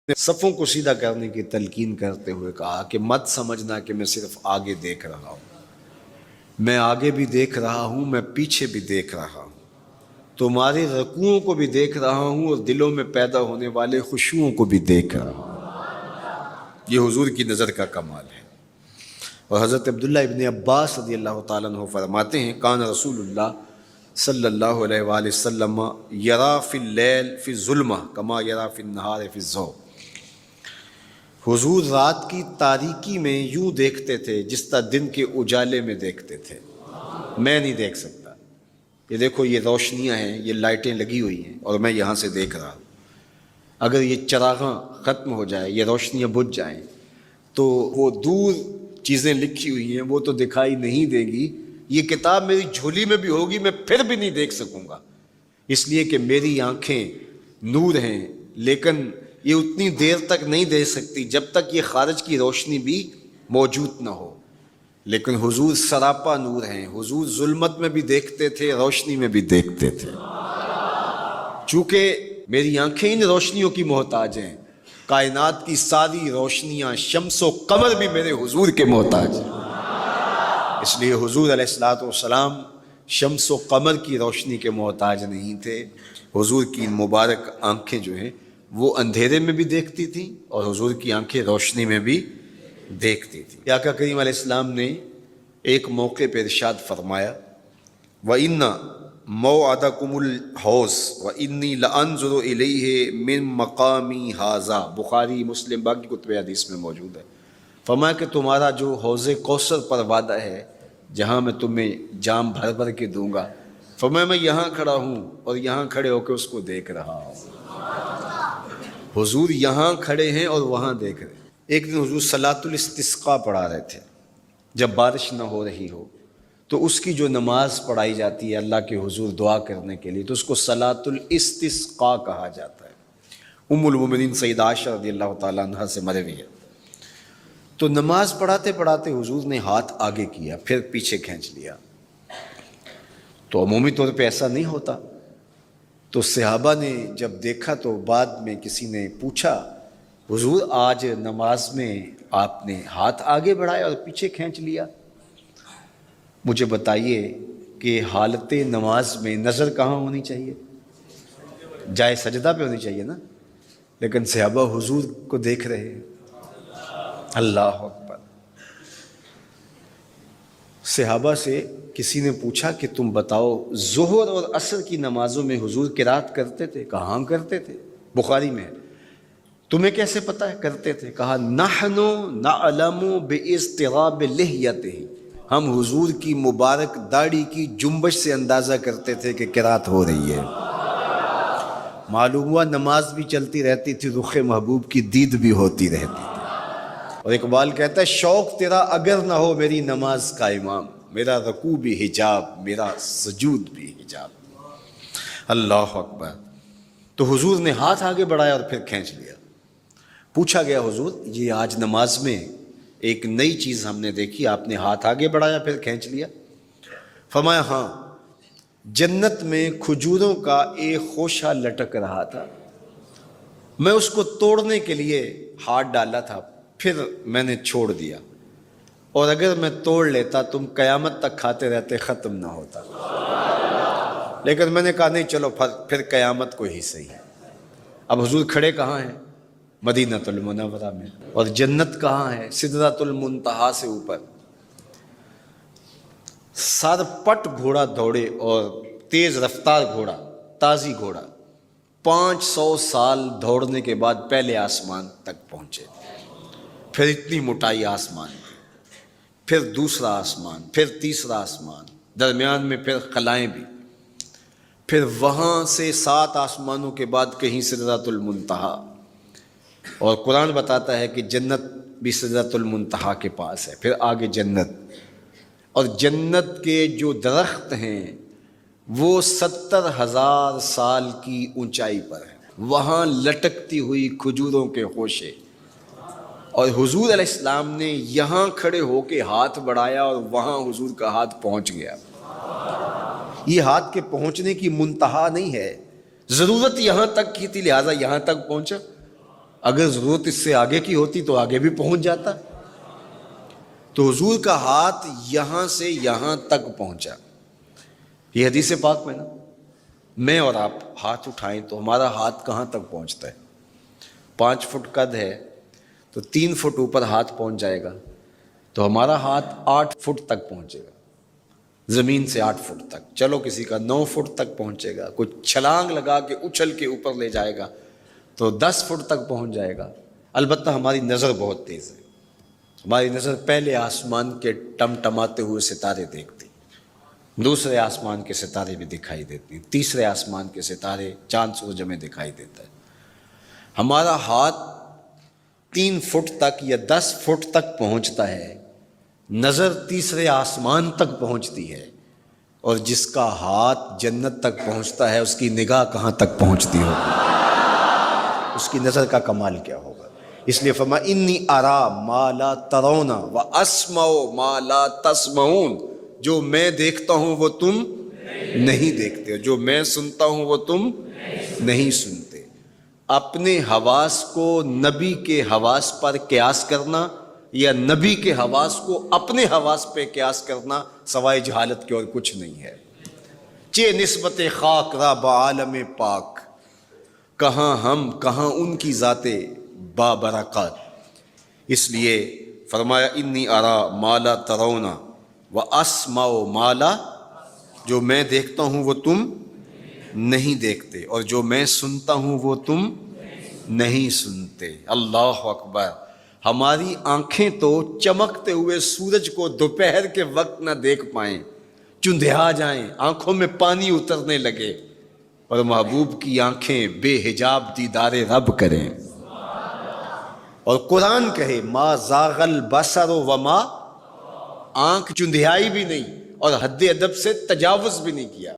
صفوں کو سیدھا کرنے کی تلقین کرتے ہوئے کہا کہ مت سمجھنا کہ میں صرف آگے دیکھ رہا ہوں، میں آگے بھی دیکھ رہا ہوں، میں پیچھے بھی دیکھ رہا ہوں، تمہارے رکوعوں کو بھی دیکھ رہا ہوں اور دلوں میں پیدا ہونے والے خشوعوں کو بھی دیکھ رہا ہوں۔ یہ حضور کی نظر کا کمال ہے۔ اور حضرت عبداللہ ابن عباس رضی اللہ تعالیٰ عنہ فرماتے ہیں کان رسول اللہ صلی اللہ علیہ وآلہ وسلم یرا فی اللیل فی الظلمہ کما یرا فی النہار فی الضوء۔ حضور رات کی تاریکی میں یوں دیکھتے تھے جس طرح دن کے اجالے میں دیکھتے تھے۔ میں نہیں دیکھ سکتا، یہ دیکھو یہ روشنیاں ہیں، یہ لائٹیں لگی ہوئی ہیں اور میں یہاں سے دیکھ رہا ہوں، اگر یہ چراغاں ختم ہو جائے، یہ روشنیاں بجھ جائیں تو وہ دور چیزیں لکھی ہوئی ہیں وہ تو دکھائی نہیں دے گی، یہ کتاب میری جھولی میں بھی ہوگی میں پھر بھی نہیں دیکھ سکوں گا، اس لیے کہ میری آنکھیں نور ہیں، لیکن یہ اتنی دیر تک نہیں دے سکتی جب تک یہ خارج کی روشنی بھی موجود نہ ہو۔ لیکن حضور سراپا نور ہیں، حضور ظلمت میں بھی دیکھتے تھے، روشنی میں بھی دیکھتے تھے۔ چونکہ میری آنکھیں ان روشنیوں کی محتاج ہیں، کائنات کی ساری روشنیاں شمس و قمر بھی میرے حضور کے محتاج ہیں، اس لیے حضور علیہ الصلوۃ والسلام شمس و قمر کی روشنی کے محتاج نہیں تھے۔ حضور کی مبارک آنکھیں جو ہیں وہ اندھیرے میں بھی دیکھتی تھیں اور حضور کی آنکھیں روشنی میں بھی دیکھتی تھیں۔ آقا کریم علیہ السلام نے ایک موقع پہ ارشاد فرمایا وَإِنَّ مَوْعَدَكُمُ الْحَوْض وَإِنِّي لَأَنظُرُ إِلَيْهِ مِن مَقَامِي هَٰذَا، بخاری مسلم باقی کتب حدیث میں موجود ہے۔ فرمایا کہ تمہارا جو حوض کوثر پر وعدہ ہے جہاں میں تمہیں جام بھر بھر کے دوں گا، فرمایا میں یہاں کھڑا ہوں اور یہاں کھڑے ہو کے اس کو دیکھ رہا ہوں۔ حضور یہاں کھڑے ہیں اور وہاں دیکھ رہے ہیں۔ ایک دن حضور صلاۃ الاستسقاء پڑھا رہے تھے، جب بارش نہ ہو رہی ہو تو اس کی جو نماز پڑھائی جاتی ہے اللہ کے حضور دعا کرنے کے لیے تو اس کو صلاۃ الاستسقاء کہا جاتا ہے۔ ام المومنین سیدہ عائشہ رضی اللہ تعالیٰ عنہ سے مروی ہے۔ تو نماز پڑھاتے پڑھاتے حضور نے ہاتھ آگے کیا پھر پیچھے کھینچ لیا، تو عمومی طور پہ ایسا نہیں ہوتا۔ تو صحابہ نے جب دیکھا تو بعد میں کسی نے پوچھا حضور آج نماز میں آپ نے ہاتھ آگے بڑھایا اور پیچھے کھینچ لیا، مجھے بتائیے کہ حالت نماز میں نظر کہاں ہونی چاہیے؟ جائے سجدہ پہ ہونی چاہیے نا، لیکن صحابہ حضور کو دیکھ رہے ہیں۔ اللہ اکبر۔ صحابہ سے کسی نے پوچھا کہ تم بتاؤ ظہر اور عصر کی نمازوں میں حضور قرات کرتے تھے؟ کہاں کرتے تھے؟ بخاری میں ہے۔ تمہیں کیسے پتہ ہے کرتے تھے؟ کہا نحن نعلم باضطراب لحیتہ، ہم حضور کی مبارک داڑھی کی جنبش سے اندازہ کرتے تھے کہ قرات ہو رہی ہے۔ معلوم ہوا نماز بھی چلتی رہتی تھی، رخ محبوب کی دید بھی ہوتی رہتی تھی۔ اور اقبال کہتا ہے شوق تیرا اگر نہ ہو میری نماز کا امام، میرا رکوع بھی حجاب میرا سجود بھی حجاب۔ اللہ اکبر۔ تو حضور نے ہاتھ آگے بڑھایا اور پھر کھینچ لیا۔ پوچھا گیا حضور یہ آج نماز میں ایک نئی چیز ہم نے دیکھی، آپ نے ہاتھ آگے بڑھایا پھر کھینچ لیا؟ فرمایا ہاں، جنت میں کھجوروں کا ایک خوشہ لٹک رہا تھا، میں اس کو توڑنے کے لیے ہاتھ ڈالا تھا پھر میں نے چھوڑ دیا، اور اگر میں توڑ لیتا تم قیامت تک کھاتے رہتے ختم نہ ہوتا، لیکن میں نے کہا نہیں چلو پھر قیامت کو ہی صحیح۔ اب حضور کھڑے کہاں ہیں؟ مدینہ المنورہ میں، اور جنت کہاں ہے؟ سدرۃ المنتہا سے اوپر۔ سر پٹ گھوڑا دوڑے اور تیز رفتار گھوڑا، تازی گھوڑا، 500 سال دوڑنے کے بعد پہلے آسمان تک پہنچے، پھر اتنی موٹائی آسمان کی، پھر دوسرا آسمان، پھر تیسرا آسمان، درمیان میں پھر خلائیں بھی، پھر وہاں سے 7 آسمانوں کے بعد کہیں سدرۃ المنتہا، اور قرآن بتاتا ہے کہ جنت بھی سدرۃ المنتہا کے پاس ہے، پھر آگے جنت، اور جنت کے جو درخت ہیں وہ 70,000 سال کی اونچائی پر ہیں، وہاں لٹکتی ہوئی کھجوروں کے خوشے، اور حضور علیہ السلام نے یہاں کھڑے ہو کے ہاتھ بڑھایا اور وہاں حضور کا ہاتھ پہنچ گیا۔ یہ ہاتھ کے پہنچنے کی منتہا نہیں ہے، ضرورت یہاں تک کی تھی لہٰذا یہاں تک پہنچا۔ اگر ضرورت اس سے آگے کی ہوتی تو آگے بھی پہنچ جاتا. تو حضور کا ہاتھ یہاں سے یہاں تک پہنچا. یہ حدیث پاک میں نا، میں اور آپ ہاتھ اٹھائیں تو ہمارا ہاتھ کہاں تک پہنچتا ہے؟ 5 فٹ قد ہے تو 3 فٹ اوپر ہاتھ پہنچ جائے گا، تو ہمارا ہاتھ 8 فٹ تک پہنچے گا، زمین سے 8 فٹ تک. چلو کسی کا 9 فٹ تک پہنچے گا، کچھ چھلانگ لگا کے اچھل کے اوپر لے جائے گا تو 10 فٹ تک پہنچ جائے گا. البتہ ہماری نظر بہت تیز ہے. ہماری نظر پہلے آسمان کے ٹمٹماتے ہوئے ستارے دیکھتی، دوسرے آسمان کے ستارے بھی دکھائی دیتی، تیسرے آسمان کے ستارے چاند سورج میں دکھائی دیتا ہے. ہمارا ہاتھ 3 فٹ تک یا 10 فٹ تک پہنچتا ہے، نظر تیسرے آسمان تک پہنچتی ہے. اور جس کا ہاتھ جنت تک پہنچتا ہے اس کی نگاہ کہاں تک پہنچتی ہوگی، اس کی نظر کا کمال کیا ہوگا. اس لیے فرمایا انی ارا ما لا ترون واسمع ما لا تسمعون. جو میں دیکھتا ہوں وہ تم نہیں دیکھتے، جو میں سنتا ہوں وہ تم نہیں سنتے. اپنے حواس کو نبی کے حواس پر قیاس کرنا یا نبی کے حواس کو اپنے حواس پہ قیاس کرنا سوائے جہالت کے اور کچھ نہیں ہے. چے نسبت خاک را بعالم پاک، کہاں ہم کہاں ان کی ذاتیں بابرکات. اس لیے فرمایا انی ارا ما لا ترون واسمع ما لا، جو میں دیکھتا ہوں وہ تم نہیں دیکھتے، اور جو میں سنتا ہوں وہ تم نہیں سنتے. اللہ اکبر. ہماری آنکھیں تو چمکتے ہوئے سورج کو دوپہر کے وقت نہ دیکھ پائیں، چندھیا جائیں، آنکھوں میں پانی اترنے لگے، اور محبوب کی آنکھیں بے حجاب دیدار رب کریں. اور قرآن کہے ما زاغ البصر وما، آنکھ چندھیائی بھی نہیں اور حد ادب سے تجاوز بھی نہیں کیا.